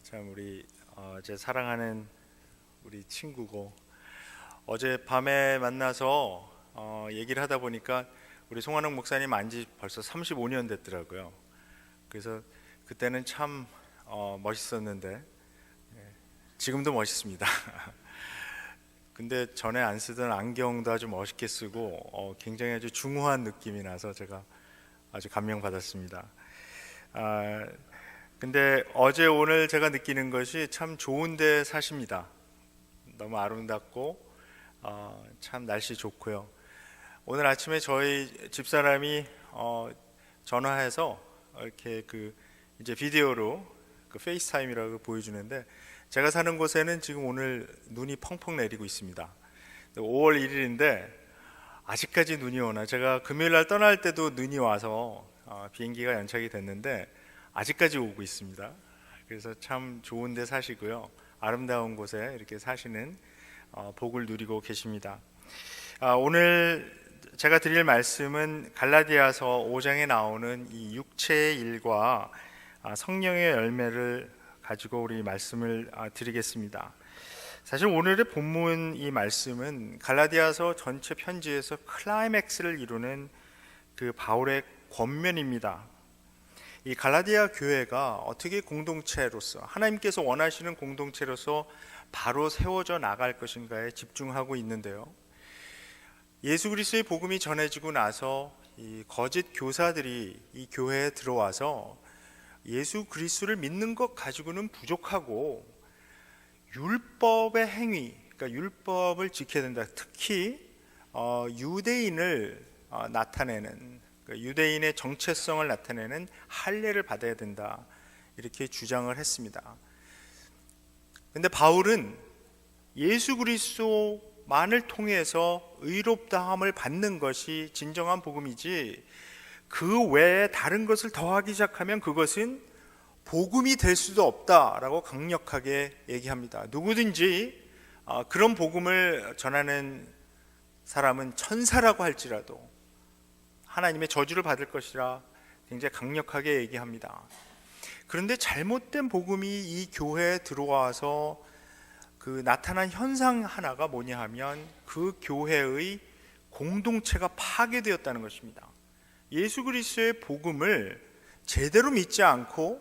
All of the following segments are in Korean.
참 우리 제 사랑하는 우리 친구고 어제 밤에 만나서 얘기를 하다 보니까 우리 송한옥 목사님 안지 벌써 35년 됐더라고요. 그래서 그때는 참 멋있었는데 지금도 멋있습니다. 근데 전에 안 쓰던 안경도 아주 멋있게 쓰고 굉장히 아주 중후한 느낌이 나서 제가 아주 감명받았습니다. 근데 어제 오늘 제가 느끼는 것이 참 좋은데 사십니다. 너무 아름답고 참 날씨 좋고요. 오늘 아침에 저희 집사람이 전화해서 이렇게 이제 비디오로 페이스타임이라고 보여주는데, 제가 사는 곳에는 지금 오늘 눈이 펑펑 내리고 있습니다. 5월 1일인데 아직까지 눈이 오나. 제가 금요일 날 떠날 때도 눈이 와서 비행기가 연착이 됐는데 아직까지 오고 있습니다. 그래서 참 좋은 데 사시고요, 아름다운 곳에 이렇게 사시는 복을 누리고 계십니다. 오늘 제가 드릴 말씀은 갈라디아서 5장에 나오는 이 육체의 일과 성령의 열매를 가지고 우리 말씀을 드리겠습니다. 사실 오늘의 본문 이 말씀은 갈라디아서 전체 편지에서 클라이맥스를 이루는 그 바울의 권면입니다. 이 갈라디아 교회가 어떻게 공동체로서, 하나님께서 원하시는 공동체로서 바로 세워져 나갈 것인가에 집중하고 있는데요, 예수 그리스도의 복음이 전해지고 나서 이 거짓 교사들이 이 교회에 들어와서 예수 그리스도를 믿는 것 가지고는 부족하고 율법의 행위, 그러니까 율법을 지켜야 된다, 특히 유대인을 나타내는, 유대인의 정체성을 나타내는 할례를 받아야 된다, 이렇게 주장을 했습니다. 근데 바울은 예수 그리스도만을 통해서 의롭다함을 받는 것이 진정한 복음이지, 그 외에 다른 것을 더하기 시작하면 그것은 복음이 될 수도 없다라고 강력하게 얘기합니다. 누구든지 그런 복음을 전하는 사람은 천사라고 할지라도 하나님의 저주를 받을 것이라 굉장히 강력하게 얘기합니다. 그런데 잘못된 복음이 이 교회에 들어와서 나타난 현상 하나가 뭐냐 하면 그 교회의 공동체가 파괴되었다는 것입니다. 예수 그리스도의 복음을 제대로 믿지 않고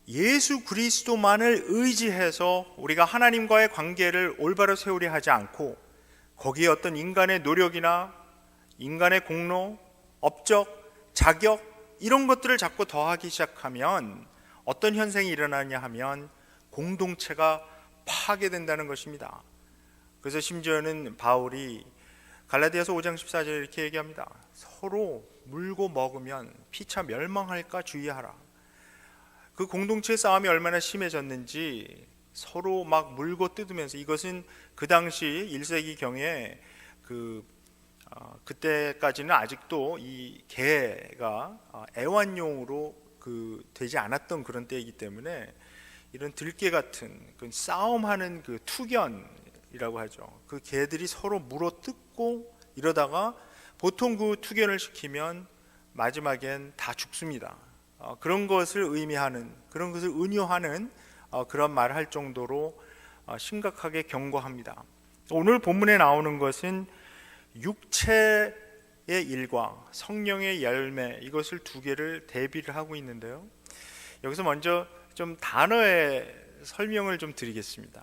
예수 그리스도만을 의지해서 우리가 하나님과의 관계를 올바로 세우려 하지 않고, 거기에 어떤 인간의 노력이나 인간의 공로, 업적, 자격, 이런 것들을 자꾸 더하기 시작하면 어떤 현상이 일어나냐 하면 공동체가 파괴된다는 것입니다. 그래서 심지어는 바울이 갈라디아서 5장 14절에 이렇게 얘기합니다. 서로 물고 먹으면 피차 멸망할까 주의하라. 그 공동체의 싸움이 얼마나 심해졌는지 서로 막 물고 뜯으면서, 이것은 그 당시 1세기 경에 그때까지는 아직도 이 개가 애완용으로 되지 않았던 그런 때이기 때문에 이런 들개 같은 싸움하는 투견이라고 하죠. 그 개들이 서로 물어 뜯고 이러다가 보통 그 투견을 시키면 마지막엔 다 죽습니다. 그런 것을 의미하는, 그런 것을 은유하는 그런 말을 할 정도로 심각하게 경고합니다. 오늘 본문에 나오는 것은 육체의 일과 성령의 열매, 이것을 두 개를 대비를 하고 있는데요, 여기서 먼저 좀 단어의 설명을 좀 드리겠습니다.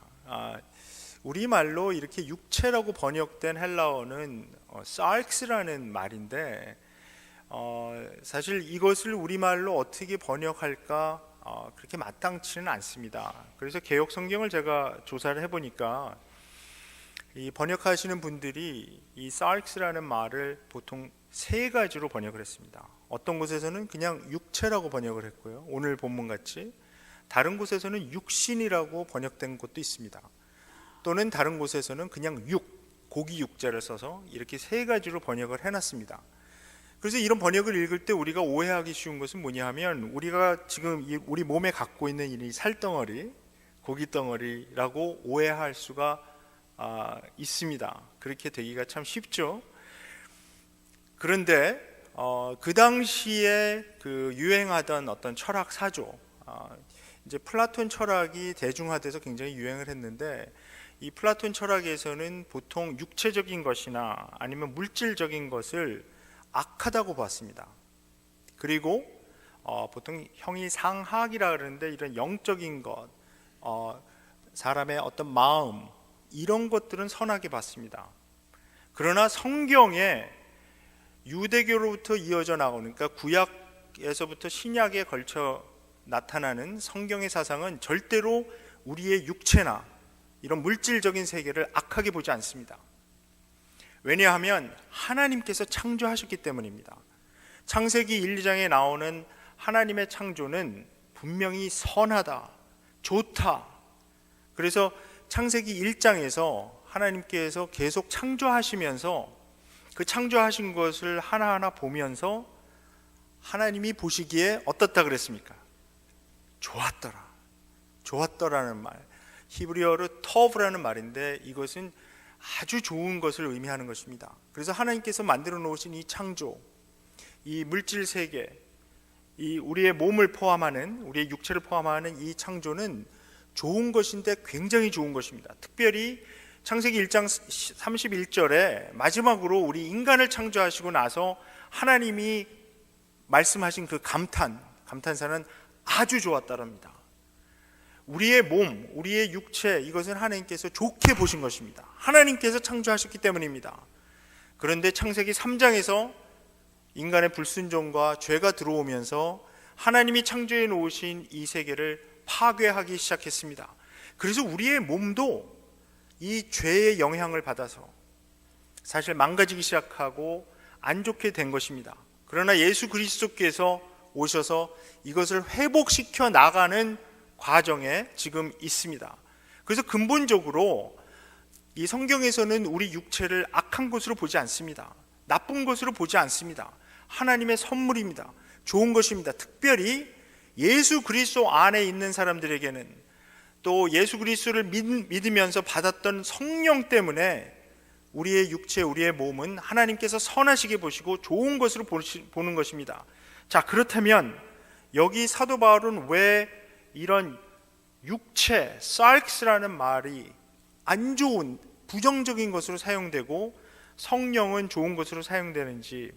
우리말로 이렇게 육체라고 번역된 헬라어는 sarx라는 말인데, 사실 이것을 우리말로 어떻게 번역할까 그렇게 마땅치는 않습니다. 그래서 개역 성경을 제가 조사를 해보니까 이 번역하시는 분들이 이 sarx라는 말을 보통 세 가지로 번역을 했습니다. 어떤 곳에서는 그냥 육체라고 번역을 했고요, 오늘 본문같이 다른 곳에서는 육신이라고 번역된 곳도 있습니다. 또는 다른 곳에서는 그냥 고기 육자를 써서 이렇게 세 가지로 번역을 해놨습니다. 그래서 이런 번역을 읽을 때 우리가 오해하기 쉬운 것은 뭐냐 하면, 우리가 지금 우리 몸에 갖고 있는 이 살덩어리, 고기덩어리라고 오해할 수가 있습니다. 그렇게 되기가 참 쉽죠. 그런데 그 당시에 유행하던 어떤 철학 사조, 이제 플라톤 철학이 대중화돼서 굉장히 유행을 했는데, 이 플라톤 철학에서는 보통 육체적인 것이나 아니면 물질적인 것을 악하다고 봤습니다. 그리고 보통 형이상학이라 그러는데, 이런 영적인 것, 사람의 어떤 마음, 이런 것들은 선하게 봤습니다. 그러나 성경에 유대교로부터 이어져 나오는, 그러니까 구약에서부터 신약에 걸쳐 나타나는 성경의 사상은 절대로 우리의 육체나 이런 물질적인 세계를 악하게 보지 않습니다. 왜냐하면 하나님께서 창조하셨기 때문입니다. 창세기 1, 2장에 나오는 하나님의 창조는 분명히 선하다, 좋다. 그래서 창세기 1장에서 하나님께서 계속 창조하시면서 그 창조하신 것을 하나하나 보면서 하나님이 보시기에 어떻다 그랬습니까? 좋았더라. 좋았더라는 말, 히브리어로 터브라는 말인데, 이것은 아주 좋은 것을 의미하는 것입니다. 그래서 하나님께서 만들어 놓으신 이 창조, 이 물질 세계, 이 우리의 몸을 포함하는, 우리의 육체를 포함하는 이 창조는 좋은 것인데 굉장히 좋은 것입니다. 특별히 창세기 1장 31절에 마지막으로 우리 인간을 창조하시고 나서 하나님이 말씀하신 그 감탄사는 아주 좋았다랍니다. 우리의 몸, 우리의 육체, 이것은 하나님께서 좋게 보신 것입니다. 하나님께서 창조하셨기 때문입니다. 그런데 창세기 3장에서 인간의 불순종과 죄가 들어오면서 하나님이 창조해 놓으신 이 세계를 파괴하기 시작했습니다. 그래서 우리의 몸도 이 죄의 영향을 받아서 사실 망가지기 시작하고 안 좋게 된 것입니다. 그러나 예수 그리스도께서 오셔서 이것을 회복시켜 나가는 과정에 지금 있습니다. 그래서 근본적으로 이 성경에서는 우리 육체를 악한 것으로 보지 않습니다. 나쁜 것으로 보지 않습니다. 하나님의 선물입니다. 좋은 것입니다. 특별히 예수 그리스도 안에 있는 사람들에게는, 또 예수 그리스도를 믿으면서 받았던 성령 때문에 우리의 육체, 우리의 몸은 하나님께서 선하시게 보시고 좋은 것으로 보는 것입니다. 자, 그렇다면 여기 사도 바울은 왜 이런 육체, sarx라는 말이 안 좋은, 부정적인 것으로 사용되고 성령은 좋은 것으로 사용되는지,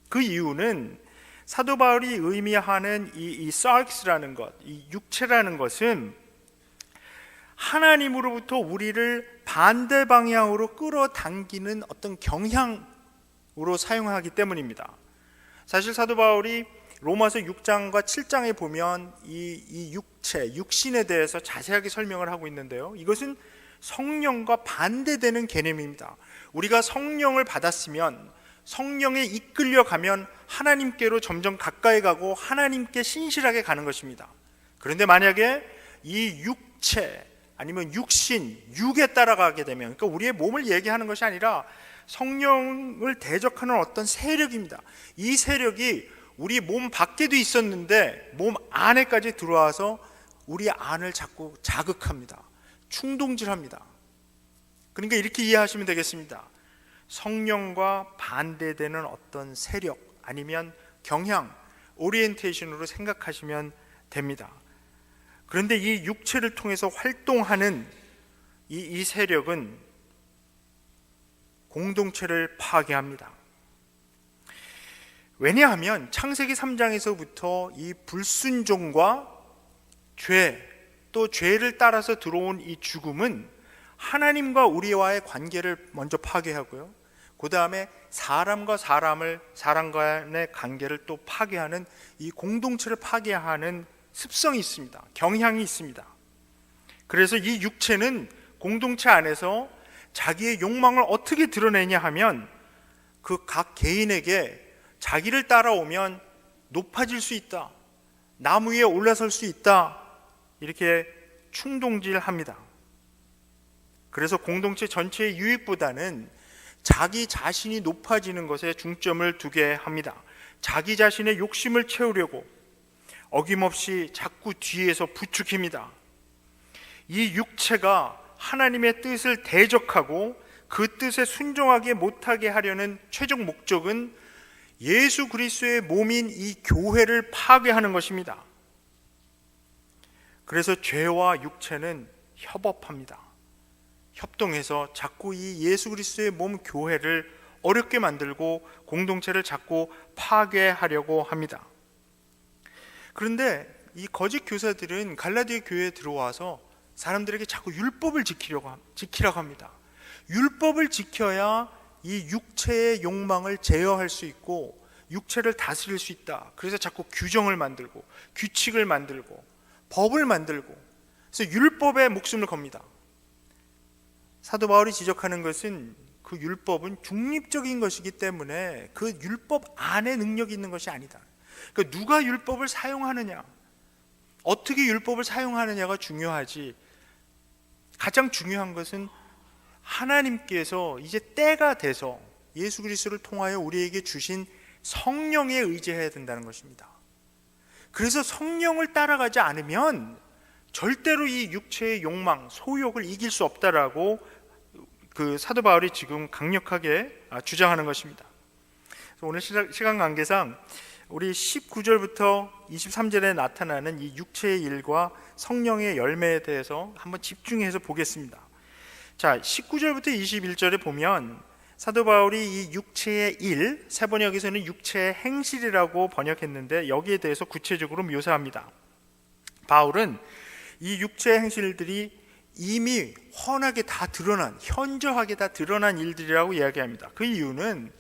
그 이유는 사도 바울이 의미하는 이 sarx라는 것, 이 육체라는 것은 하나님으로부터 우리를 반대 방향으로 끌어당기는 어떤 경향으로 사용하기 때문입니다. 사실 사도 바울이 로마서 6장과 7장에 보면 이 육체, 육신에 대해서 자세하게 설명을 하고 있는데요, 이것은 성령과 반대되는 개념입니다. 우리가 성령을 받았으면, 성령에 이끌려가면 하나님께로 점점 가까이 가고 하나님께 신실하게 가는 것입니다. 그런데 만약에 이 육체 아니면 육신, 육에 따라가게 되면, 그러니까 우리의 몸을 얘기하는 것이 아니라 성령을 대적하는 어떤 세력입니다. 이 세력이 우리 몸 밖에도 있었는데 몸 안에까지 들어와서 우리 안을 자꾸 자극합니다. 충동질합니다. 그러니까 이렇게 이해하시면 되겠습니다. 성령과 반대되는 어떤 세력 아니면 경향, 오리엔테이션으로 생각하시면 됩니다. 그런데 이 육체를 통해서 활동하는 이 세력은 공동체를 파괴합니다. 왜냐하면 창세기 3장에서부터 이 불순종과 죄, 또 죄를 따라서 들어온 이 죽음은 하나님과 우리와의 관계를 먼저 파괴하고요, 그 다음에 사람 간의 관계를 또 파괴하는, 이 공동체를 파괴하는 습성이 있습니다. 경향이 있습니다. 그래서 이 육체는 공동체 안에서 자기의 욕망을 어떻게 드러내냐 하면, 그 각 개인에게 자기를 따라오면 높아질 수 있다, 나무 위에 올라설 수 있다, 이렇게 충동질합니다. 그래서 공동체 전체의 유익보다는 자기 자신이 높아지는 것에 중점을 두게 합니다. 자기 자신의 욕심을 채우려고 어김없이 자꾸 뒤에서 부추깁니다. 이 육체가 하나님의 뜻을 대적하고 그 뜻에 순종하게 못하게 하려는 최종 목적은 예수 그리스도의 몸인 이 교회를 파괴하는 것입니다. 그래서 죄와 육체는 협업합니다. 협동해서 자꾸 이 예수 그리스도의 몸 교회를 어렵게 만들고 공동체를 자꾸 파괴하려고 합니다. 그런데 이 거짓 교사들은 갈라디아 교회에 들어와서 사람들에게 자꾸 율법을 지키라고 합니다. 율법을 지켜야 이 육체의 욕망을 제어할 수 있고 육체를 다스릴 수 있다. 그래서 자꾸 규정을 만들고 규칙을 만들고 법을 만들고, 그래서 율법에 목숨을 겁니다. 사도 바울이 지적하는 것은 그 율법은 중립적인 것이기 때문에 그 율법 안에 능력이 있는 것이 아니다. 그러니까 누가 율법을 사용하느냐, 어떻게 율법을 사용하느냐가 중요하지, 가장 중요한 것은 하나님께서 이제 때가 돼서 예수 그리스도를 통하여 우리에게 주신 성령에 의지해야 된다는 것입니다. 그래서 성령을 따라가지 않으면 절대로 이 육체의 욕망, 소욕을 이길 수 없다라고 그 사도 바울이 지금 강력하게 주장하는 것입니다. 오늘 시간 관계상 우리 19절부터 23절에 나타나는 이 육체의 일과 성령의 열매에 대해서 한번 집중해서 보겠습니다. 자, 19절부터 21절에 보면 사도 바울이 이 육체의 일, 세번역에서는 육체의 행실이라고 번역했는데 여기에 대해서 구체적으로 묘사합니다. 바울은 이 육체의 행실들이 이미 훤하게 다 드러난, 현저하게 다 드러난 일들이라고 이야기합니다. 그 이유는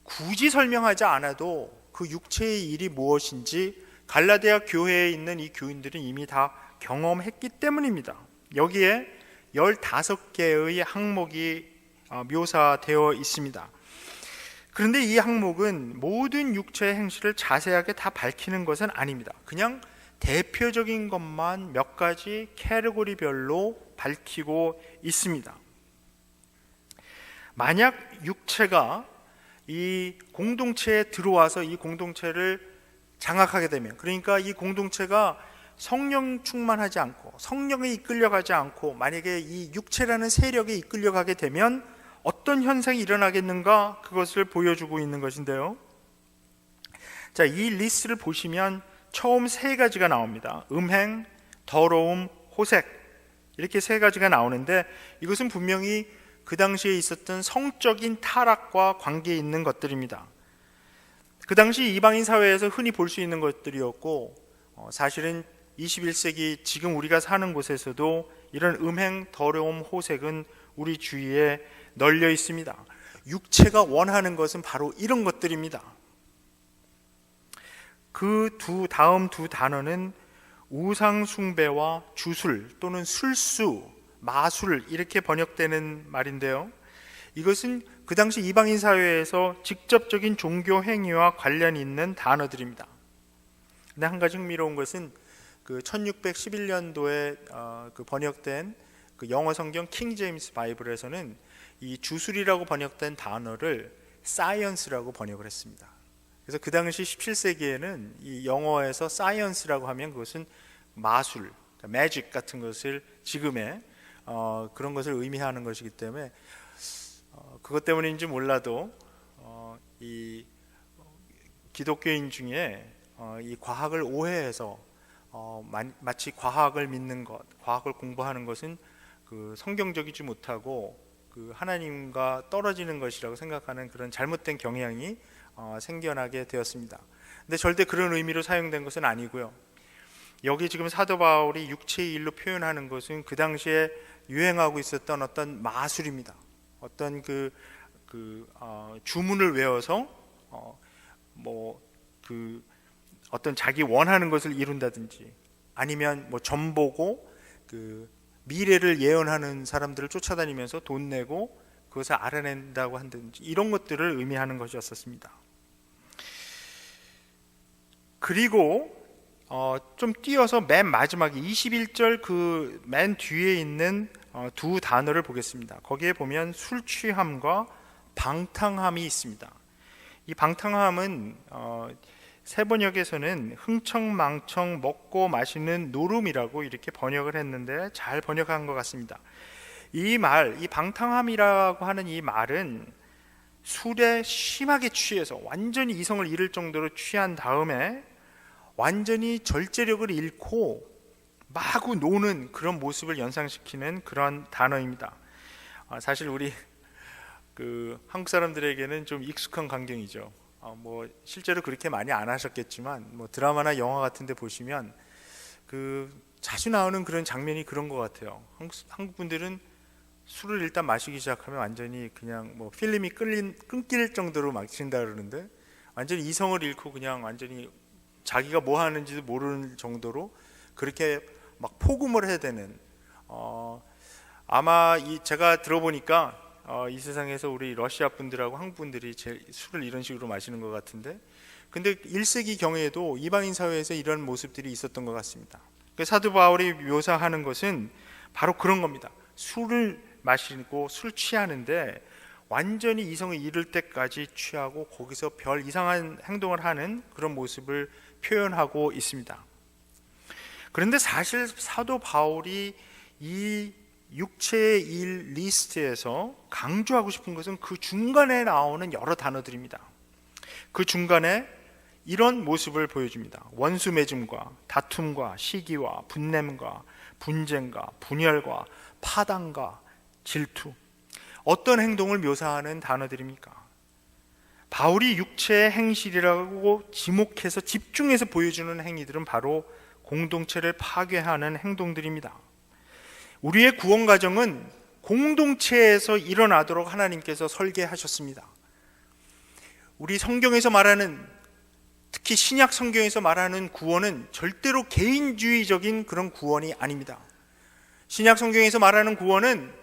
굳이 설명하지 않아도 그 육체의 일이 무엇인지 갈라디아 교회에 있는 이 교인들은 이미 다 경험했기 때문입니다. 여기에 15개의 항목이 묘사되어 있습니다. 그런데 이 항목은 모든 육체의 행실을 자세하게 다 밝히는 것은 아닙니다. 그냥 대표적인 것만 몇 가지 캐테고리별로 밝히고 있습니다. 만약 육체가 이 공동체에 들어와서 이 공동체를 장악하게 되면, 그러니까 이 공동체가 성령 충만하지 않고 성령에 이끌려가지 않고 만약에 이 육체라는 세력에 이끌려가게 되면 어떤 현상이 일어나겠는가, 그것을 보여주고 있는 것인데요. 자, 이 리스트를 보시면 처음 세 가지가 나옵니다. 음행, 더러움, 호색, 이렇게 세 가지가 나오는데 이것은 분명히 그 당시에 있었던 성적인 타락과 관계 있는 것들입니다. 그 당시 이방인 사회에서 흔히 볼 수 있는 것들이었고, 사실은 21세기 지금 우리가 사는 곳에서도 이런 음행, 더러움, 호색은 우리 주위에 널려 있습니다. 육체가 원하는 것은 바로 이런 것들입니다. 그 다음 두 단어는 우상 숭배와 주술 또는 술수, 마술 이렇게 번역되는 말인데요. 이것은 그 당시 이방인 사회에서 직접적인 종교 행위와 관련이 있는 단어들입니다. 근데 한 가지 흥미로운 것은 그 1611년도에 그 번역된 그 영어 성경 킹 제임스 바이블에서는 이 주술이라고 번역된 단어를 사이언스라고 번역을 했습니다. 그래서 그 당시 17세기에는 이 영어에서 사이언스라고 하면 그것은 마술, 매직 같은 것을 지금의 그런 것을 의미하는 것이기 때문에 그것 때문인지 몰라도 이 기독교인 중에 이 과학을 오해해서 마치 과학을 믿는 것, 과학을 공부하는 것은 그 성경적이지 못하고 그 하나님과 떨어지는 것이라고 생각하는 그런 잘못된 경향이 생겨나게 되었습니다. 근데 절대 그런 의미로 사용된 것은 아니고요. 여기 지금 사도 바울이 육체의 일로 표현하는 것은 그 당시에 유행하고 있었던 어떤 마술입니다. 어떤 주문을 외워서 어떤 자기 원하는 것을 이룬다든지, 아니면 점 보고 그 미래를 예언하는 사람들을 쫓아다니면서 돈 내고 그것을 알아낸다고 한다든지 이런 것들을 의미하는 것이었습니다. 그리고 좀 띄어서 맨 마지막에 21절 그 맨 뒤에 있는 두 단어를 보겠습니다. 거기에 보면 술 취함과 방탕함이 있습니다. 이 방탕함은 세번역에서는 흥청망청 먹고 마시는 노름이라고 이렇게 번역을 했는데 잘 번역한 것 같습니다. 이 방탕함이라고 하는 이 말은 술에 심하게 취해서 완전히 이성을 잃을 정도로 취한 다음에 완전히 절제력을 잃고 마구 노는 그런 모습을 연상시키는 그런 단어입니다. 사실 우리 한국 사람들에게는 좀 익숙한 광경이죠. 뭐 실제로 그렇게 많이 안 하셨겠지만 뭐 드라마나 영화 같은 데 보시면 자주 나오는 그런 장면이 그런 것 같아요. 한국 분들은 술을 일단 마시기 시작하면 완전히 그냥 뭐 필름이 끊길 정도로 마신다 그러는데, 완전히 이성을 잃고 그냥 완전히 자기가 뭐 하는지도 모르는 정도로 그렇게 막 폭음을 해야 되는, 아마 제가 들어보니까 이 세상에서 우리 러시아 분들하고 한국 분들이 제일 술을 이런 식으로 마시는 것 같은데, 근데 1세기 경에도 이방인 사회에서 이런 모습들이 있었던 것 같습니다. 사도 바울이 묘사하는 것은 바로 그런 겁니다. 술을 마시고 술 취하는데 완전히 이성을 잃을 때까지 취하고 거기서 별 이상한 행동을 하는 그런 모습을 표현하고 있습니다. 그런데 사실 사도 바울이 이 육체의 일 리스트에서 강조하고 싶은 것은 그 중간에 나오는 여러 단어들입니다. 그 중간에 이런 모습을 보여줍니다. 원수 맺음과 다툼과 시기와 분냄과 분쟁과 분열과 파당과 질투. 어떤 행동을 묘사하는 단어들입니까? 바울이 육체의 행실이라고 지목해서 집중해서 보여주는 행위들은 바로 공동체를 파괴하는 행동들입니다. 우리의 구원 과정은 공동체에서 일어나도록 하나님께서 설계하셨습니다. 우리 성경에서 말하는, 특히 신약 성경에서 말하는 구원은 절대로 개인주의적인 그런 구원이 아닙니다. 신약 성경에서 말하는 구원은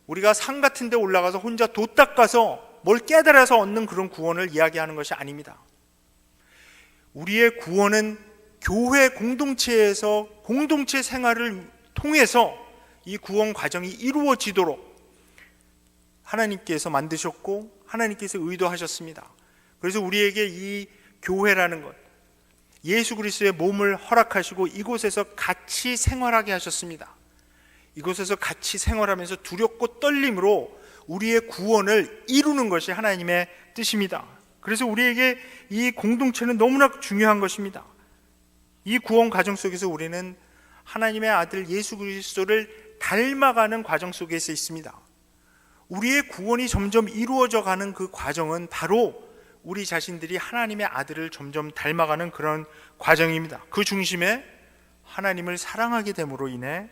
우리가 산 같은 데 올라가서 혼자 도 닦아서 뭘 깨달아서 얻는 그런 구원을 이야기하는 것이 아닙니다. 우리의 구원은 교회 공동체에서 공동체 생활을 통해서 이 구원 과정이 이루어지도록 하나님께서 만드셨고 하나님께서 의도하셨습니다. 그래서 우리에게 이 교회라는 것, 예수 그리스도의 몸을 허락하시고 이곳에서 같이 생활하게 하셨습니다. 이곳에서 같이 생활하면서 두렵고 떨림으로 우리의 구원을 이루는 것이 하나님의 뜻입니다. 그래서 우리에게 이 공동체는 너무나 중요한 것입니다. 이 구원 과정 속에서 우리는 하나님의 아들 예수 그리스도를 닮아가는 과정 속에서 있습니다. 우리의 구원이 점점 이루어져 가는 그 과정은 바로 우리 자신들이 하나님의 아들을 점점 닮아가는 그런 과정입니다. 그 중심에 하나님을 사랑하게 됨으로 인해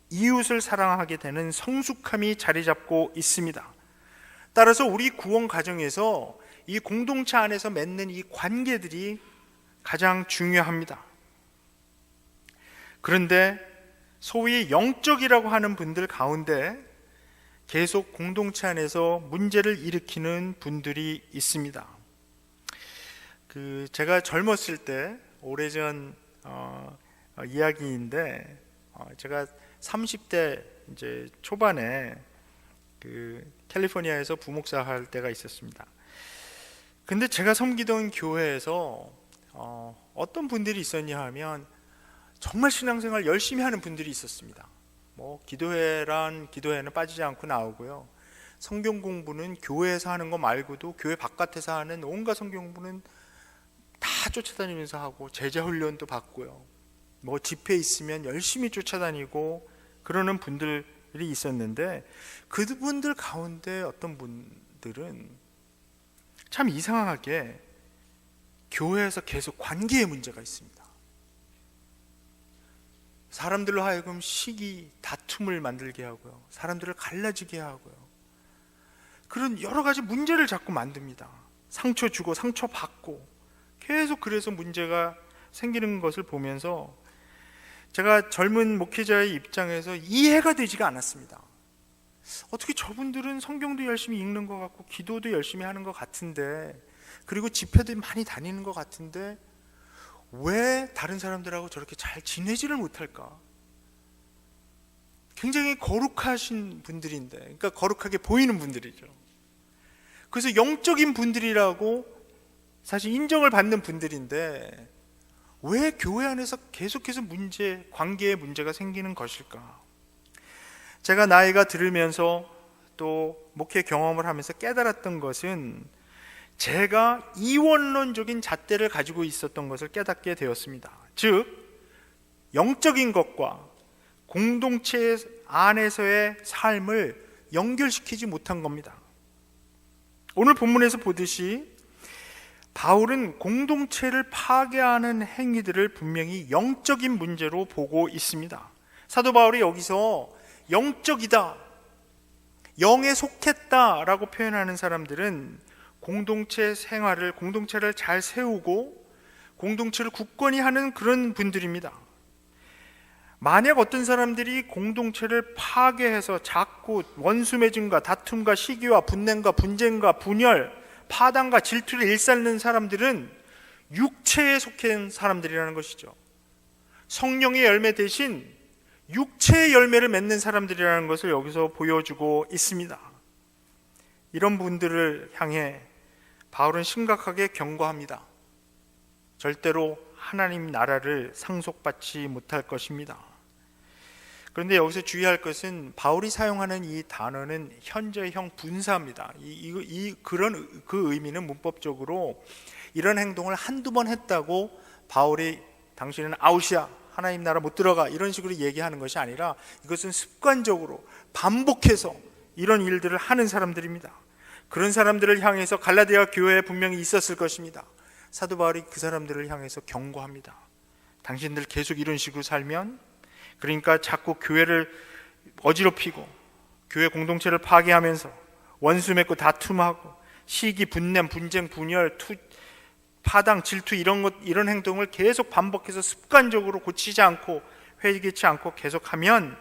이웃을 사랑하게 되는 성숙함이 자리 잡고 있습니다. 따라서 우리 구원 과정에서 이 공동체 안에서 맺는 이 관계들이 가장 중요합니다. 그런데 소위 영적이라고 하는 분들 가운데 계속 공동체 안에서 문제를 일으키는 분들이 있습니다. 제가 젊었을 때, 오래전 이야기인데, 제가 30대 이제 초반에 캘리포니아에서 부목사 할 때가 있었습니다. 근데 제가 섬기던 교회에서 어떤 분들이 있었냐 하면 정말 신앙생활 열심히 하는 분들이 있었습니다. 뭐 기도회는 빠지지 않고 나오고요. 성경 공부는 교회에서 하는 거 말고도 교회 바깥에서 하는 온갖 성경 공부는 다 쫓아다니면서 하고, 제자 훈련도 받고요. 뭐 집회 있으면 열심히 쫓아다니고 그러는 분들이 있었는데, 그분들 가운데 어떤 분들은 참 이상하게 교회에서 계속 관계의 문제가 있습니다. 사람들로 하여금 시기, 다툼을 만들게 하고요, 사람들을 갈라지게 하고요, 그런 여러 가지 문제를 자꾸 만듭니다. 상처 주고 상처 받고 계속, 그래서 문제가 생기는 것을 보면서 제가 젊은 목회자의 입장에서 이해가 되지가 않았습니다. 어떻게 저분들은 성경도 열심히 읽는 것 같고 기도도 열심히 하는 것 같은데, 그리고 집회도 많이 다니는 것 같은데 왜 다른 사람들하고 저렇게 잘 지내지를 못할까? 굉장히 거룩하신 분들인데, 그러니까 거룩하게 보이는 분들이죠. 그래서 영적인 분들이라고 사실 인정을 받는 분들인데 왜 교회 안에서 계속해서 관계의 문제가 생기는 것일까? 제가 나이가 들으면서 또 목회 경험을 하면서 깨달았던 것은, 제가 이원론적인 잣대를 가지고 있었던 것을 깨닫게 되었습니다. 즉, 영적인 것과 공동체 안에서의 삶을 연결시키지 못한 겁니다. 오늘 본문에서 보듯이 바울은 공동체를 파괴하는 행위들을 분명히 영적인 문제로 보고 있습니다. 사도 바울이 여기서 영적이다, 영에 속했다라고 표현하는 사람들은 공동체 생활을, 공동체를 잘 세우고 공동체를 굳건히 하는 그런 분들입니다. 만약 어떤 사람들이 공동체를 파괴해서 자꾸 원수 맺음과 다툼과 시기와 분냄과 분쟁과 분열, 파당과 질투를 일삼는 사람들은 육체에 속한 사람들이라는 것이죠. 성령의 열매 대신 육체의 열매를 맺는 사람들이라는 것을 여기서 보여주고 있습니다. 이런 분들을 향해 바울은 심각하게 경고합니다. 절대로 하나님 나라를 상속받지 못할 것입니다. 그런데 여기서 주의할 것은 바울이 사용하는 이 단어는 현재형 분사입니다. 그 의미는 문법적으로 이런 행동을 한두 번 했다고 바울이 당신은 아웃이야, 하나님 나라 못 들어가, 이런 식으로 얘기하는 것이 아니라 이것은 습관적으로 반복해서 이런 일들을 하는 사람들입니다. 그런 사람들을 향해서 갈라디아 교회에 분명히 있었을 것입니다. 사도 바울이 그 사람들을 향해서 경고합니다. 당신들 계속 이런 식으로 살면, 그러니까 자꾸 교회를 어지럽히고 교회 공동체를 파괴하면서 원수 맺고 다툼하고 시기, 분냄, 분쟁, 분열, 파당, 질투 이런 행동을 계속 반복해서 습관적으로 고치지 않고 회개치 않고 계속하면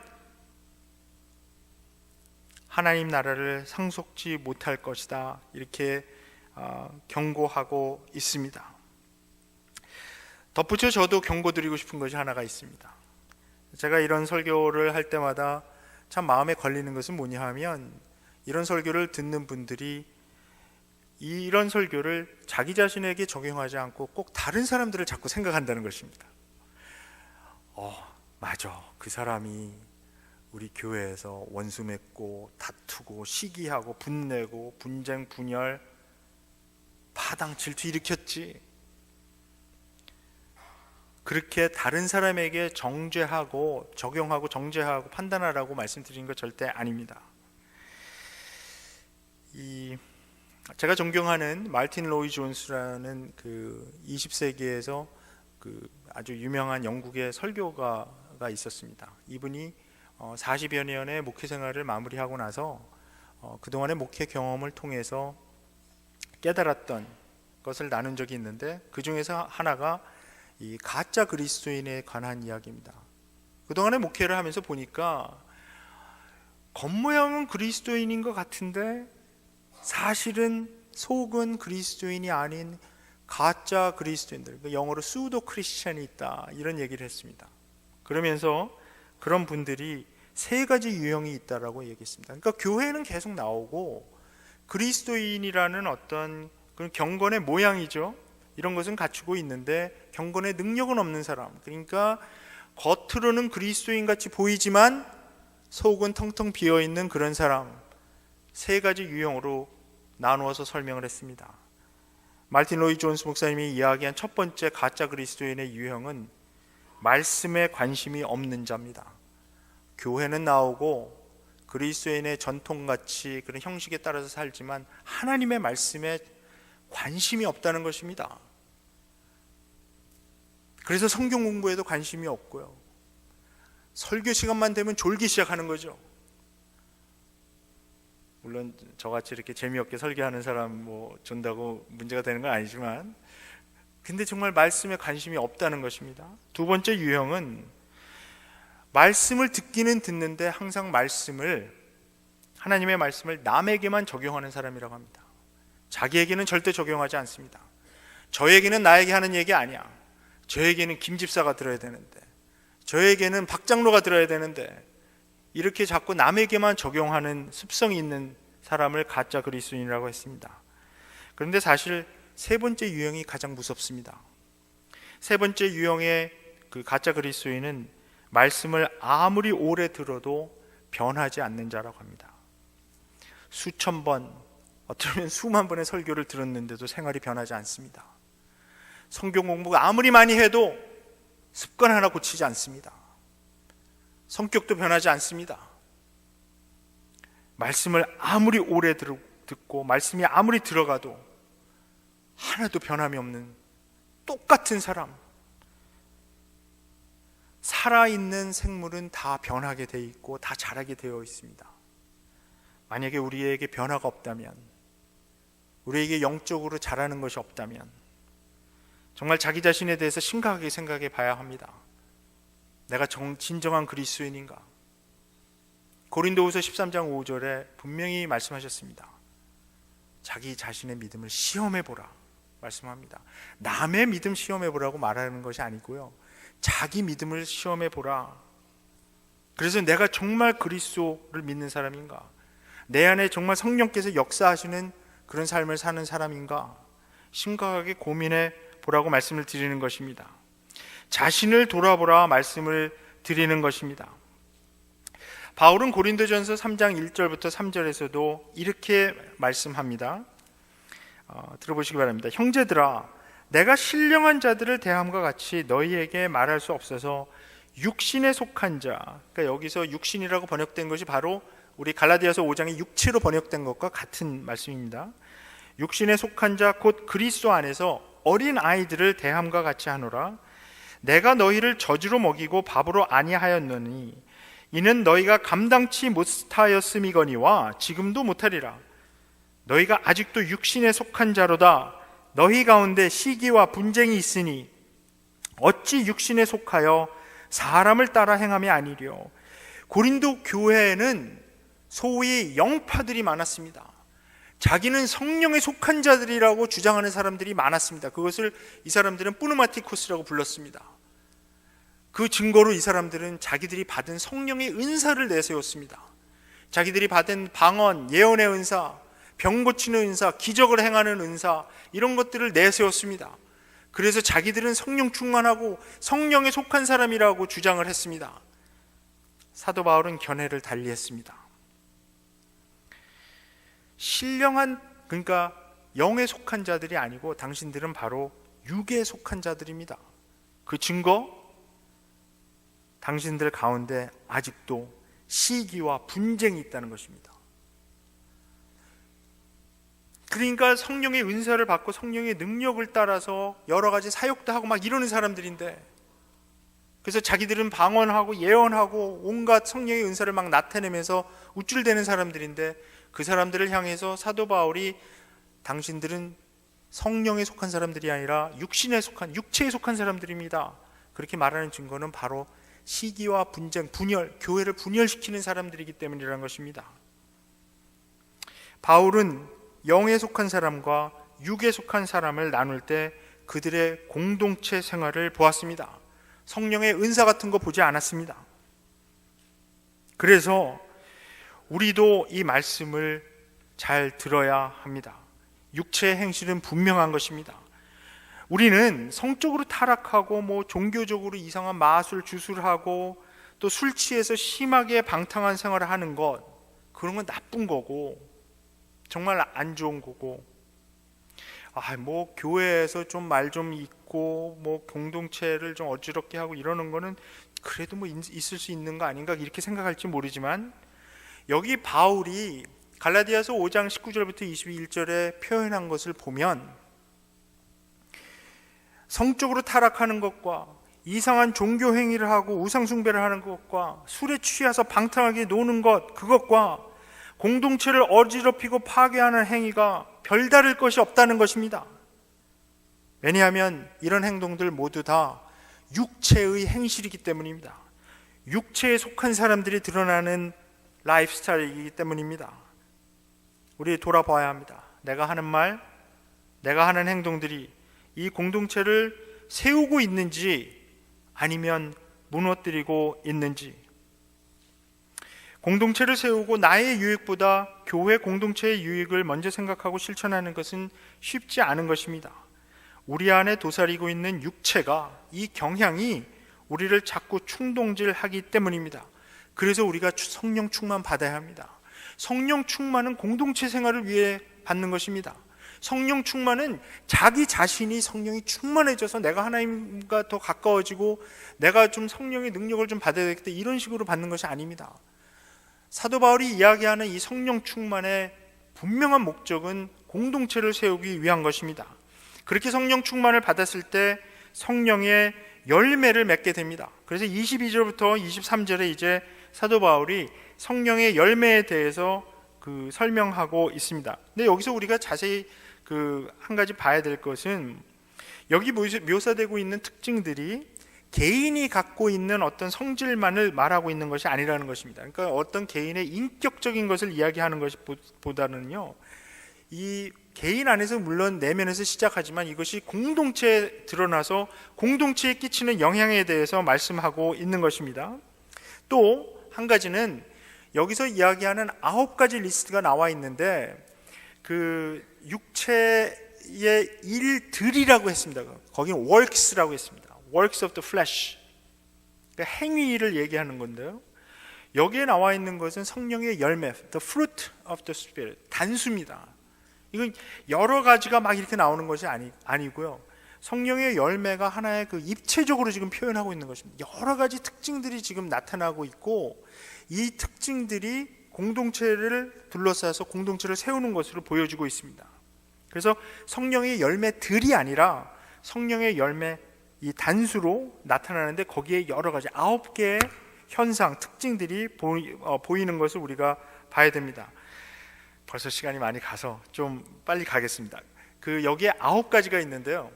하나님 나라를 상속지 못할 것이다, 이렇게 경고하고 있습니다. 덧붙여 저도 경고드리고 싶은 것이 하나가 있습니다. 제가 이런 설교를 할 때마다 참 마음에 걸리는 것은 뭐냐 하면, 이런 설교를 듣는 분들이 이런 설교를 자기 자신에게 적용하지 않고 꼭 다른 사람들을 자꾸 생각한다는 것입니다. 맞아, 그 사람이 우리 교회에서 원수 맺고 다투고 시기하고 분내고 분쟁 분열 파당 질투 일으켰지. 그렇게 다른 사람에게 정죄하고 적용하고 정죄하고 판단하라고 말씀드린 것 절대 아닙니다. 제가 존경하는 마틴 로이 존스라는 그 20세기에서 그 아주 유명한 영국의 설교가가 있었습니다. 이분이 40여 년의 목회 생활을 마무리하고 나서 그동안의 목회 경험을 통해서 깨달았던 것을 나눈 적이 있는데, 그 중에서 하나가 이 가짜 그리스도인에 관한 이야기입니다. 그동안의 목회를 하면서 보니까 겉모양은 그리스도인인 것 같은데 사실은 속은 그리스도인이 아닌 가짜 그리스도인들, 영어로 수도 크리스천이 있다, 이런 얘기를 했습니다. 그러면서 그런 분들이 세 가지 유형이 있다라고 얘기했습니다. 그러니까 교회는 계속 나오고 그리스도인이라는 어떤 그런 경건의 모양이죠, 이런 것은 갖추고 있는데 경건의 능력은 없는 사람, 그러니까 겉으로는 그리스도인 같이 보이지만 속은 텅텅 비어있는 그런 사람, 세 가지 유형으로 나누어서 설명을 했습니다. 마틴 로이 존스 목사님이 이야기한 첫 번째 가짜 그리스도인의 유형은 말씀에 관심이 없는 자입니다. 교회는 나오고 그리스도인의 전통같이 그런 형식에 따라서 살지만 하나님의 말씀에 관심이 없다는 것입니다. 그래서 성경 공부에도 관심이 없고요, 설교 시간만 되면 졸기 시작하는 거죠. 물론 저같이 이렇게 재미없게 설교하는 사람 존다고 문제가 되는 건 아니지만, 근데 정말 말씀에 관심이 없다는 것입니다. 두 번째 유형은 말씀을 듣기는 듣는데 항상 하나님의 말씀을 남에게만 적용하는 사람이라고 합니다. 자기에게는 절대 적용하지 않습니다. 저에게는 나에게 하는 얘기 아니야, 저에게는 김 집사가 들어야 되는데, 저에게는 박 장로가 들어야 되는데, 이렇게 자꾸 남에게만 적용하는 습성이 있는 사람을 가짜 그리스도인이라고 했습니다. 그런데 사실 세 번째 유형이 가장 무섭습니다. 세 번째 유형의 그 가짜 그리스도인은 말씀을 아무리 오래 들어도 변하지 않는 자라고 합니다. 수천 번, 어쩌면 수만 번의 설교를 들었는데도 생활이 변하지 않습니다. 성경 공부가 아무리 많이 해도 습관 하나 고치지 않습니다. 성격도 변하지 않습니다. 말씀을 아무리 오래 듣고 말씀이 아무리 들어가도 하나도 변함이 없는 똑같은 사람. 살아있는 생물은 다 변하게 돼 있고 다 자라게 되어 있습니다. 만약에 우리에게 변화가 없다면, 우리에게 영적으로 자라는 것이 없다면 정말 자기 자신에 대해서 심각하게 생각해 봐야 합니다. 내가 진정한 그리스도인인가? 고린도후서 13장 5절에 분명히 말씀하셨습니다. 자기 자신의 믿음을 시험해 보라 말씀합니다. 남의 믿음 시험해 보라고 말하는 것이 아니고요, 자기 믿음을 시험해 보라. 그래서 내가 정말 그리스도를 믿는 사람인가? 내 안에 정말 성령께서 역사하시는 그런 삶을 사는 사람인가? 심각하게 고민해 보라고 말씀을 드리는 것입니다. 자신을 돌아보라 말씀을 드리는 것입니다. 바울은 고린도전서 3장 1절부터 3절에서도 이렇게 말씀합니다. 들어보시기 바랍니다. 형제들아, 내가 신령한 자들을 대함과 같이 너희에게 말할 수 없어서 육신에 속한 자, 그러니까 여기서 육신이라고 번역된 것이 바로 우리 갈라디아서 5장의 육체로 번역된 것과 같은 말씀입니다. 육신에 속한 자 곧 그리스도 안에서 어린 아이들을 대함과 같이 하노라. 내가 너희를 젖으로 먹이고 밥으로 아니하였느니 이는 너희가 감당치 못하였음이거니와 지금도 못하리라. 너희가 아직도 육신에 속한 자로다. 너희 가운데 시기와 분쟁이 있으니 어찌 육신에 속하여 사람을 따라 행함이 아니랴. 고린도 교회에는 소위 영파들이 많았습니다. 자기는 성령에 속한 자들이라고 주장하는 사람들이 많았습니다. 그것을 이 사람들은 뿌누마티코스라고 불렀습니다. 그 증거로 이 사람들은 자기들이 받은 성령의 은사를 내세웠습니다. 자기들이 받은 방언, 예언의 은사, 병 고치는 은사, 기적을 행하는 은사, 이런 것들을 내세웠습니다. 그래서 자기들은 성령 충만하고 성령에 속한 사람이라고 주장을 했습니다. 사도 바울은 견해를 달리했습니다. 신령한, 그러니까 영에 속한 자들이 아니고 당신들은 바로 육에 속한 자들입니다. 그 증거, 당신들 가운데 아직도 시기와 분쟁이 있다는 것입니다. 그러니까 성령의 은사를 받고 성령의 능력을 따라서 여러 가지 사역도 하고 막 이러는 사람들인데, 그래서 자기들은 방언하고 예언하고 온갖 성령의 은사를 막 나타내면서 우쭐대는 사람들인데, 그 사람들을 향해서 사도 바울이 당신들은 성령에 속한 사람들이 아니라 육신에 속한, 육체에 속한 사람들입니다, 그렇게 말하는 증거는 바로 시기와 분쟁, 분열, 교회를 분열시키는 사람들이기 때문이라는 것입니다. 바울은 영에 속한 사람과 육에 속한 사람을 나눌 때 그들의 공동체 생활을 보았습니다. 성령의 은사 같은 거 보지 않았습니다. 그래서 우리도 이 말씀을 잘 들어야 합니다. 육체의 행실은 분명한 것입니다. 우리는 성적으로 타락하고 종교적으로 이상한 마술 주술하고 또 술 취해서 심하게 방탕한 생활을 하는 것, 그런 건 나쁜 거고 정말 안 좋은 거고, 교회에서 좀 말 좀 있고 공동체를 좀 어지럽게 하고 이러는 거는 그래도 있을 수 있는 거 아닌가 이렇게 생각할지 모르지만, 여기 바울이 갈라디아서 5장 19절부터 21절에 표현한 것을 보면 성적으로 타락하는 것과 이상한 종교 행위를 하고 우상 숭배를 하는 것과 술에 취해서 방탕하게 노는 것, 그것과 공동체를 어지럽히고 파괴하는 행위가 별다를 것이 없다는 것입니다. 왜냐하면 이런 행동들 모두 다 육체의 행실이기 때문입니다. 육체에 속한 사람들이 드러나는 라이프 스타일이기 때문입니다. 우리 돌아봐야 합니다. 내가 하는 말, 내가 하는 행동들이 이 공동체를 세우고 있는지 아니면 무너뜨리고 있는지. 공동체를 세우고 나의 유익보다 교회 공동체의 유익을 먼저 생각하고 실천하는 것은 쉽지 않은 것입니다. 우리 안에 도사리고 있는 육체가, 이 경향이 우리를 자꾸 충동질하기 때문입니다. 그래서 우리가 성령 충만 받아야 합니다. 성령 충만은 공동체 생활을 위해 받는 것입니다. 성령 충만은 자기 자신이 성령이 충만해져서 내가 하나님과 더 가까워지고 내가 좀 성령의 능력을 좀 받아야 되겠다, 이런 식으로 받는 것이 아닙니다. 사도 바울이 이야기하는 이 성령 충만의 분명한 목적은 공동체를 세우기 위한 것입니다. 그렇게 성령 충만을 받았을 때 성령의 열매를 맺게 됩니다. 그래서 22절부터 23절에 이제 사도 바울이 성령의 열매에 대해서 설명하고 있습니다. 근데 여기서 우리가 자세히 한 가지 봐야 될 것은, 여기 묘사되고 있는 특징들이 개인이 갖고 있는 어떤 성질만을 말하고 있는 것이 아니라는 것입니다. 그러니까 어떤 개인의 인격적인 것을 이야기하는 것보다는요, 이 개인 안에서 물론 내면에서 시작하지만 이것이 공동체에 드러나서 공동체에 끼치는 영향에 대해서 말씀하고 있는 것입니다. 또 한 가지는 여기서 이야기하는 9가지 리스트가 나와 있는데 육체의 일들이라고 했습니다. 거기는 works라고 했습니다. works of the flesh, 그러니까 행위를 얘기하는 건데요, 여기에 나와 있는 것은 성령의 열매, the fruit of the spirit, 단수입니다. 이건 여러 가지가 막 이렇게 나오는 것이 아니고요, 성령의 열매가 하나의 입체적으로 지금 표현하고 있는 것입니다. 여러 가지 특징들이 지금 나타나고 있고, 이 특징들이 공동체를 둘러싸서 공동체를 세우는 것으로 보여주고 있습니다. 그래서 성령의 열매들이 아니라 성령의 열매, 이 단수로 나타나는데 거기에 여러 가지 9개의 현상, 특징들이 보이는 것을 우리가 봐야 됩니다. 벌써 시간이 많이 가서 좀 빨리 가겠습니다. 여기에 9가지가 있는데요,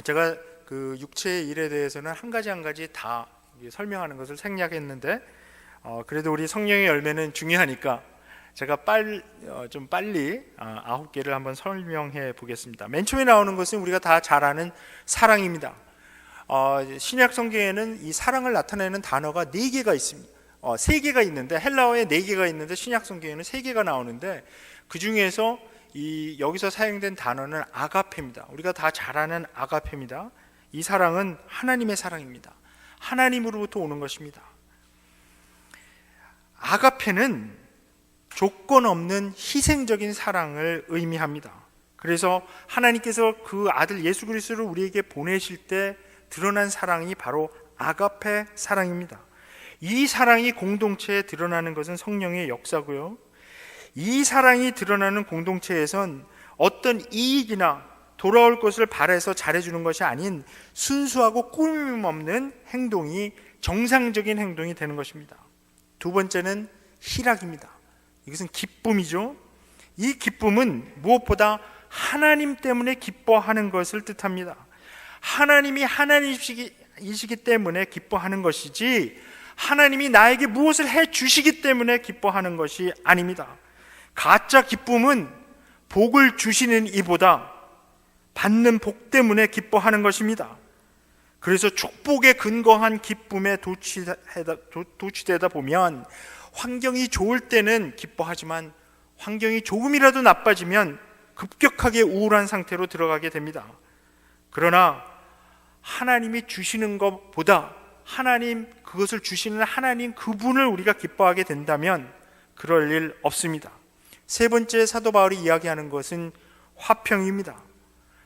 제가 육체의 일에 대해서는 한 가지 다 설명하는 것을 생략했는데, 그래도 우리 성령의 열매는 중요하니까 제가 좀 빨리 9개를 한번 설명해 보겠습니다. 맨 처음에 나오는 것은 우리가 다 잘 아는 사랑입니다. 신약 성경에는 이 사랑을 나타내는 단어가 4개가 있습니다. 3개가 있는데, 헬라어에 4개가 있는데 신약 성경에는 3개가 나오는데, 그 중에서 여기서 사용된 단어는 아가페입니다. 우리가 다 잘 아는 아가페입니다. 이 사랑은 하나님의 사랑입니다. 하나님으로부터 오는 것입니다. 아가페는 조건 없는 희생적인 사랑을 의미합니다. 그래서 하나님께서 그 아들 예수 그리스도를 우리에게 보내실 때 드러난 사랑이 바로 아가페 사랑입니다. 이 사랑이 공동체에 드러나는 것은 성령의 역사고요, 이 사랑이 드러나는 공동체에선 어떤 이익이나 돌아올 것을 바라서 잘해주는 것이 아닌 순수하고 꾸밈 없는 행동이 정상적인 행동이 되는 것입니다. 두 번째는 희락입니다. 이것은 기쁨이죠. 이 기쁨은 무엇보다 하나님 때문에 기뻐하는 것을 뜻합니다. 하나님이 하나님이시기 때문에 기뻐하는 것이지, 하나님이 나에게 무엇을 해 주시기 때문에 기뻐하는 것이 아닙니다. 가짜 기쁨은 복을 주시는 이보다 받는 복 때문에 기뻐하는 것입니다. 그래서 축복에 근거한 기쁨에 도취되다 보면 환경이 좋을 때는 기뻐하지만 환경이 조금이라도 나빠지면 급격하게 우울한 상태로 들어가게 됩니다. 그러나 하나님이 주시는 것보다 그것을 주시는 하나님 그분을 우리가 기뻐하게 된다면 그럴 일 없습니다. 세 번째 사도 바울이 이야기하는 것은 화평입니다.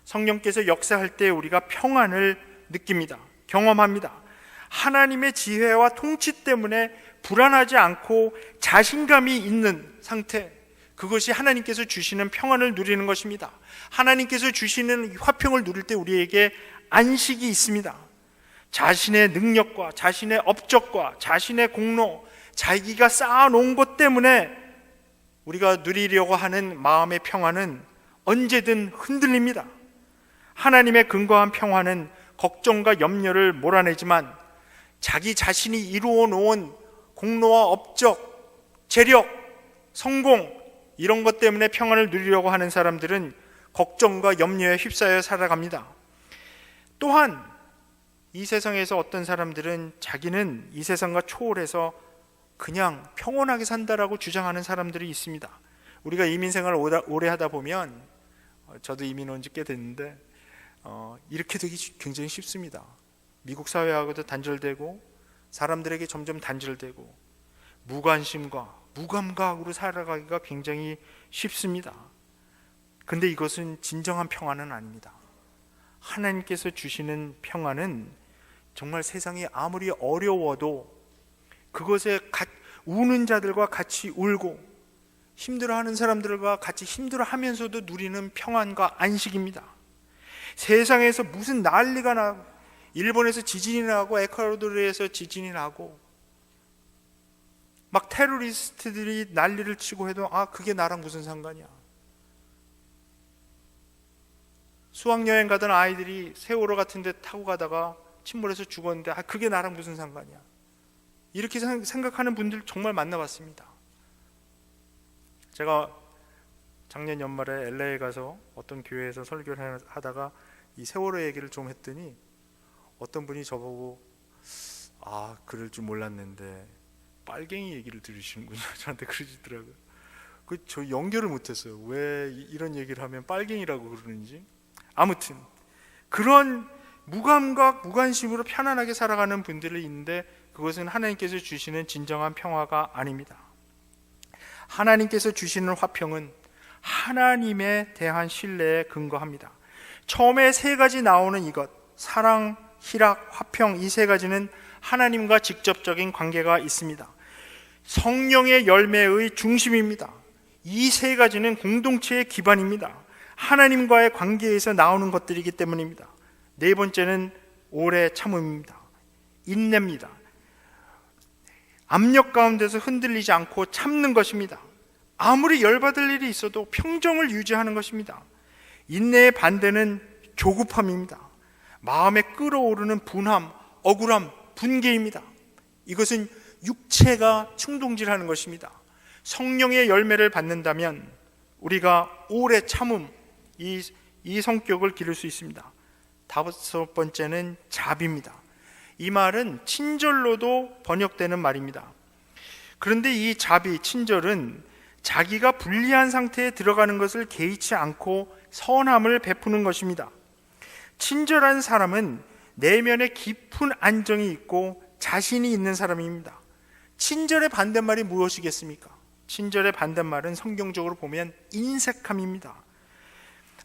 성령께서 역사할 때 우리가 평안을 느낍니다. 경험합니다. 하나님의 지혜와 통치 때문에 불안하지 않고 자신감이 있는 상태, 그것이 하나님께서 주시는 평안을 누리는 것입니다. 하나님께서 주시는 화평을 누릴 때 우리에게 안식이 있습니다. 자신의 능력과 자신의 업적과 자신의 공로, 자기가 쌓아놓은 것 때문에 우리가 누리려고 하는 마음의 평안은 언제든 흔들립니다. 하나님의 근거한 평안은 걱정과 염려를 몰아내지만 자기 자신이 이루어 놓은 공로와 업적, 재력, 성공, 이런 것 때문에 평안을 누리려고 하는 사람들은 걱정과 염려에 휩싸여 살아갑니다. 또한 이 세상에서 어떤 사람들은 자기는 이 세상과 초월해서 그냥 평온하게 산다라고 주장하는 사람들이 있습니다. 우리가 이민 생활을 오래 하다 보면, 저도 이민 온 지 꽤 됐는데 이렇게 되기 굉장히 쉽습니다. 미국 사회하고도 단절되고 사람들에게 점점 단절되고 무관심과 무감각으로 살아가기가 굉장히 쉽습니다. 근데 이것은 진정한 평안은 아닙니다. 하나님께서 주시는 평안은 정말 세상이 아무리 어려워도 그것에 우는 자들과 같이 울고 힘들어하는 사람들과 같이 힘들어하면서도 누리는 평안과 안식입니다. 세상에서 무슨 난리가 나고, 일본에서 지진이 나고 에콰도르에서 지진이 나고 막 테러리스트들이 난리를 치고 해도 그게 나랑 무슨 상관이야. 수학여행 가던 아이들이 세월호 같은 데 타고 가다가 침몰해서 죽었는데 그게 나랑 무슨 상관이야. 이렇게 생각하는 분들 정말 만나봤습니다. 제가 작년 연말에 LA에 가서 어떤 교회에서 설교를 하다가 이 세월호 얘기를 좀 했더니 어떤 분이 저보고 그럴 줄 몰랐는데 빨갱이 얘기를 들으시는군요. 저한테 그러시더라고요. 저 연결을 못했어요. 왜 이런 얘기를 하면 빨갱이라고 그러는지. 아무튼 그런 무감각, 무관심으로 편안하게 살아가는 분들이 있는데 그것은 하나님께서 주시는 진정한 평화가 아닙니다. 하나님께서 주시는 화평은 하나님에 대한 신뢰에 근거합니다. 처음에 세 가지 나오는 이것, 사랑, 희락, 화평, 이 세 가지는 하나님과 직접적인 관계가 있습니다. 성령의 열매의 중심입니다. 이 세 가지는 공동체의 기반입니다. 하나님과의 관계에서 나오는 것들이기 때문입니다. 네 번째는 오래 참음입니다. 인내입니다. 압력 가운데서 흔들리지 않고 참는 것입니다. 아무리 열받을 일이 있어도 평정을 유지하는 것입니다. 인내의 반대는 조급함입니다. 마음에 끓어오르는 분함, 억울함, 분개입니다. 이것은 육체가 충동질하는 것입니다. 성령의 열매를 받는다면 우리가 오래 참음, 이 성격을 기를 수 있습니다. 다섯 번째는 자비입니다. 이 말은 친절로도 번역되는 말입니다. 그런데 이 자비, 친절은 자기가 불리한 상태에 들어가는 것을 개의치 않고 선함을 베푸는 것입니다. 친절한 사람은 내면에 깊은 안정이 있고 자신이 있는 사람입니다. 친절의 반대말이 무엇이겠습니까? 친절의 반대말은 성경적으로 보면 인색함입니다.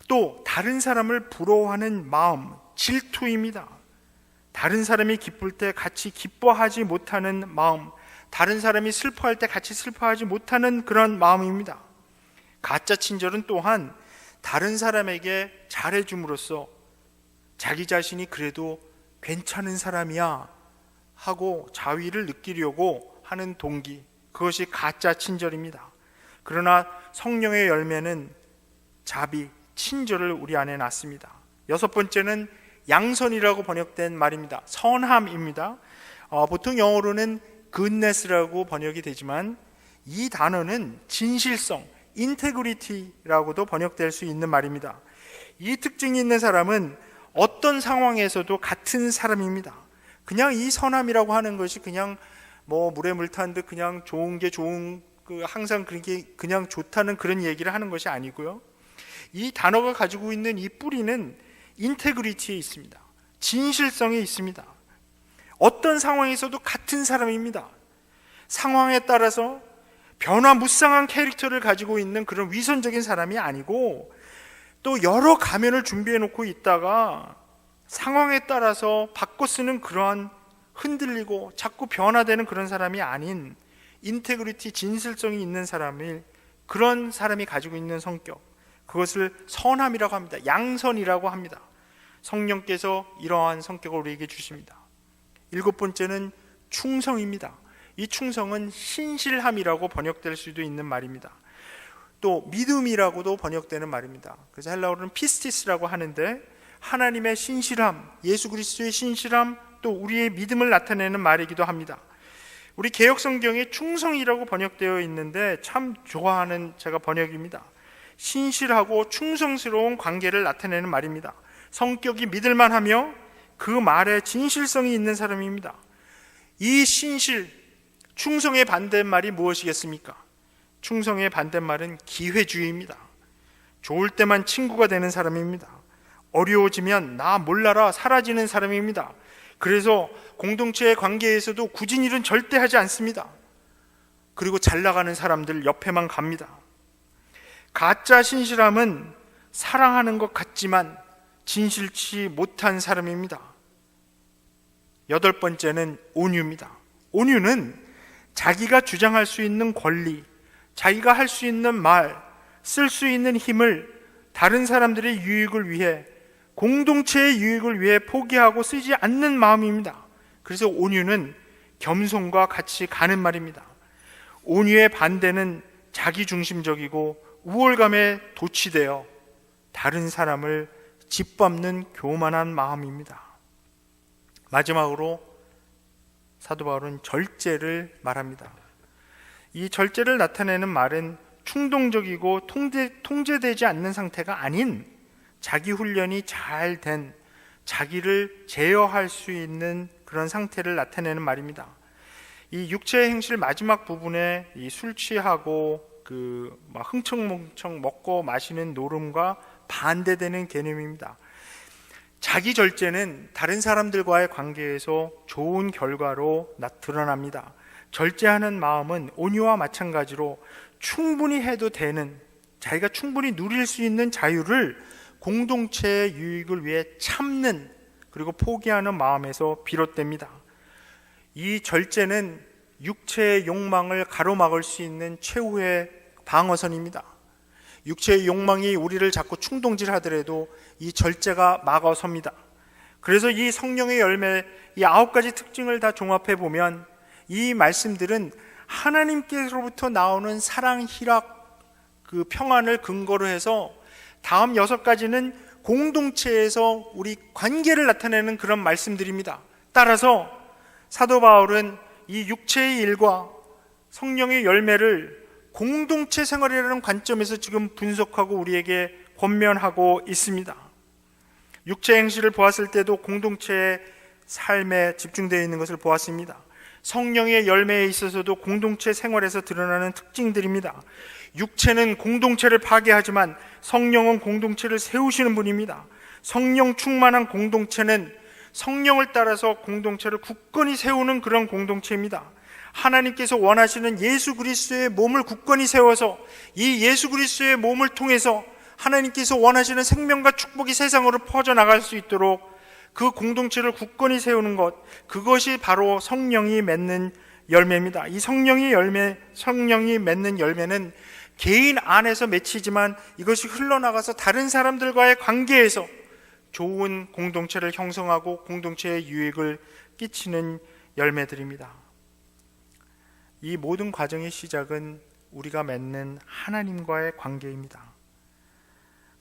또 다른 사람을 부러워하는 마음, 질투입니다. 다른 사람이 기쁠 때 같이 기뻐하지 못하는 마음, 다른 사람이 슬퍼할 때 같이 슬퍼하지 못하는 그런 마음입니다. 가짜 친절은 또한 다른 사람에게 잘해줌으로써 자기 자신이 그래도 괜찮은 사람이야 하고 자위를 느끼려고 하는 동기, 그것이 가짜 친절입니다. 그러나 성령의 열매는 자비, 친절을 우리 안에 낳습니다. 여섯 번째는 양선이라고 번역된 말입니다. 선함입니다. 보통 영어로는 goodness라고 번역이 되지만 이 단어는 진실성, integrity라고도 번역될 수 있는 말입니다. 이 특징이 있는 사람은 어떤 상황에서도 같은 사람입니다. 그냥 이 선함이라고 하는 것이 그냥 물에 물 타는 듯 그냥 좋은 게 좋은, 항상 그렇게 그냥 좋다는 그런 얘기를 하는 것이 아니고요. 이 단어가 가지고 있는 이 뿌리는 인테그리티에 있습니다. 진실성에 있습니다. 어떤 상황에서도 같은 사람입니다. 상황에 따라서 변화무쌍한 캐릭터를 가지고 있는 그런 위선적인 사람이 아니고, 또 여러 가면을 준비해 놓고 있다가 상황에 따라서 바꿔 쓰는 그러한 흔들리고 자꾸 변화되는 그런 사람이 아닌 인테그리티, 진실성이 있는 사람을, 그런 사람이 가지고 있는 성격, 그것을 선함이라고 합니다. 양선이라고 합니다. 성령께서 이러한 성격을 우리에게 주십니다. 일곱 번째는 충성입니다. 이 충성은 신실함이라고 번역될 수도 있는 말입니다. 또 믿음이라고도 번역되는 말입니다. 그래서 헬라어로는 피스티스라고 하는데, 하나님의 신실함, 예수 그리스도의 신실함, 또 우리의 믿음을 나타내는 말이기도 합니다. 우리 개역성경에 충성이라고 번역되어 있는데 참 좋아하는 제가 번역입니다. 신실하고 충성스러운 관계를 나타내는 말입니다. 성격이 믿을만하며 그 말에 진실성이 있는 사람입니다. 이 신실, 충성의 반대말이 무엇이겠습니까? 충성의 반대말은 기회주의입니다. 좋을 때만 친구가 되는 사람입니다. 어려워지면 나 몰라라 사라지는 사람입니다. 그래서 공동체의 관계에서도 굳은 일은 절대 하지 않습니다. 그리고 잘 나가는 사람들 옆에만 갑니다. 가짜 신실함은 사랑하는 것 같지만 진실치 못한 사람입니다. 8번째는 온유입니다. 온유는 자기가 주장할 수 있는 권리, 자기가 할 수 있는 말, 쓸 수 있는 힘을 다른 사람들의 유익을 위해, 공동체의 유익을 위해 포기하고 쓰지 않는 마음입니다. 그래서 온유는 겸손과 같이 가는 말입니다. 온유의 반대는 자기중심적이고 우월감에 도취되어 다른 사람을 짓밟는 교만한 마음입니다. 마지막으로 사도 바울은 절제를 말합니다. 이 절제를 나타내는 말은 충동적이고 통제되지 않는 상태가 아닌 자기 훈련이 잘 된, 자기를 제어할 수 있는 그런 상태를 나타내는 말입니다. 이 육체의 행실 마지막 부분에 이 술 취하고 막 흥청망청 먹고 마시는 노름과 반대되는 개념입니다. 자기 절제는 다른 사람들과의 관계에서 좋은 결과로 드러납니다. 절제하는 마음은 온유와 마찬가지로 충분히 해도 되는, 자기가 충분히 누릴 수 있는 자유를 공동체의 유익을 위해 참는, 그리고 포기하는 마음에서 비롯됩니다. 이 절제는 육체의 욕망을 가로막을 수 있는 최후의 방어선입니다. 육체의 욕망이 우리를 자꾸 충동질하더라도 이 절제가 막아섭니다. 그래서 이 성령의 열매, 이 9가지 특징을 다 종합해 보면 이 말씀들은 하나님께로부터 나오는 사랑, 희락, 평안을 근거로 해서 다음 6가지는 공동체에서 우리 관계를 나타내는 그런 말씀들입니다. 따라서 사도 바울은 이 육체의 일과 성령의 열매를 공동체 생활이라는 관점에서 지금 분석하고 우리에게 권면하고 있습니다. 육체 행실을 보았을 때도 공동체의 삶에 집중되어 있는 것을 보았습니다. 성령의 열매에 있어서도 공동체 생활에서 드러나는 특징들입니다. 육체는 공동체를 파괴하지만 성령은 공동체를 세우시는 분입니다. 성령 충만한 공동체는 성령을 따라서 공동체를 굳건히 세우는 그런 공동체입니다. 하나님께서 원하시는 예수 그리스도의 몸을 굳건히 세워서 이 예수 그리스도의 몸을 통해서 하나님께서 원하시는 생명과 축복이 세상으로 퍼져나갈 수 있도록 그 공동체를 굳건히 세우는 것, 그것이 바로 성령이 맺는 열매입니다. 이 성령이 맺는 열매는 개인 안에서 맺히지만 이것이 흘러나가서 다른 사람들과의 관계에서 좋은 공동체를 형성하고 공동체의 유익을 끼치는 열매들입니다. 이 모든 과정의 시작은 우리가 맺는 하나님과의 관계입니다.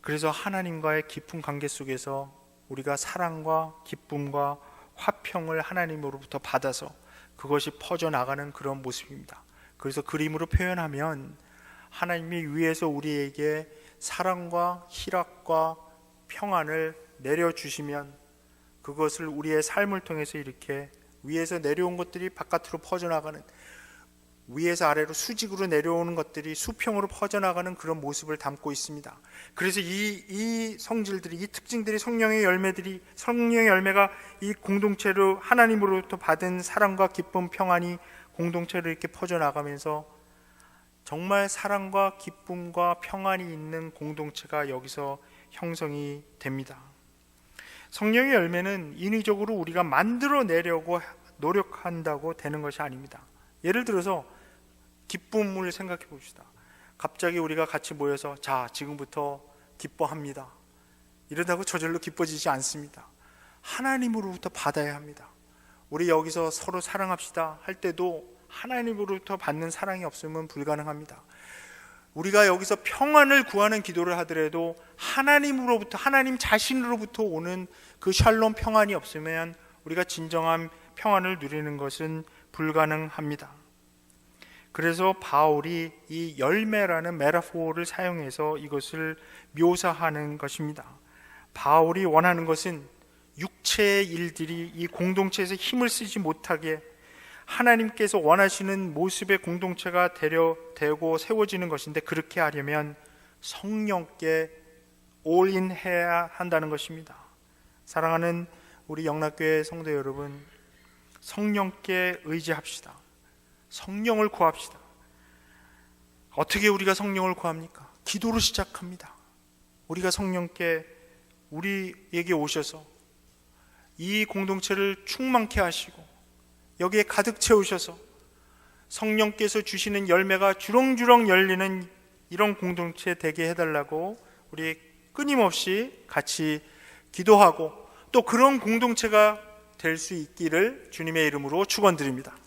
그래서 하나님과의 깊은 관계 속에서 우리가 사랑과 기쁨과 화평을 하나님으로부터 받아서 그것이 퍼져나가는 그런 모습입니다. 그래서 그림으로 표현하면 하나님이 위에서 우리에게 사랑과 희락과 평안을 내려주시면 그것을 우리의 삶을 통해서 이렇게 위에서 내려온 것들이 바깥으로 퍼져나가는, 위에서 아래로 수직으로 내려오는 것들이 수평으로 퍼져나가는 그런 모습을 담고 있습니다. 그래서 이 성질들이, 이 특징들이, 성령의 열매가 이 공동체로 하나님으로부터 받은 사랑과 기쁨, 평안이 공동체로 이렇게 퍼져나가면서 정말 사랑과 기쁨과 평안이 있는 공동체가 여기서 형성이 됩니다. 성령의 열매는 인위적으로 우리가 만들어내려고 노력한다고 되는 것이 아닙니다. 예를 들어서 기쁨을 생각해 봅시다. 갑자기 우리가 같이 모여서 자, 지금부터 기뻐합니다. 이러다고 저절로 기뻐지지 않습니다. 하나님으로부터 받아야 합니다. 우리 여기서 서로 사랑합시다 할 때도 하나님으로부터 받는 사랑이 없으면 불가능합니다. 우리가 여기서 평안을 구하는 기도를 하더라도 하나님으로부터, 하나님 자신으로부터 오는 그 샬롬 평안이 없으면 우리가 진정한 평안을 누리는 것은 불가능합니다. 그래서 바울이 이 열매라는 메타포를 사용해서 이것을 묘사하는 것입니다. 바울이 원하는 것은 육체의 일들이 이 공동체에서 힘을 쓰지 못하게 하나님께서 원하시는 모습의 공동체가 되고 세워지는 것인데, 그렇게 하려면 성령께 올인해야 한다는 것입니다. 사랑하는 우리 영락교회 성도 여러분, 성령께 의지합시다. 성령을 구합시다. 어떻게 우리가 성령을 구합니까? 기도로 시작합니다. 우리가 성령께 우리에게 오셔서 이 공동체를 충만케 하시고 여기에 가득 채우셔서 성령께서 주시는 열매가 주렁주렁 열리는 이런 공동체 되게 해달라고 우리 끊임없이 같이 기도하고 또 그런 공동체가 될 수 있기를 주님의 이름으로 축원드립니다.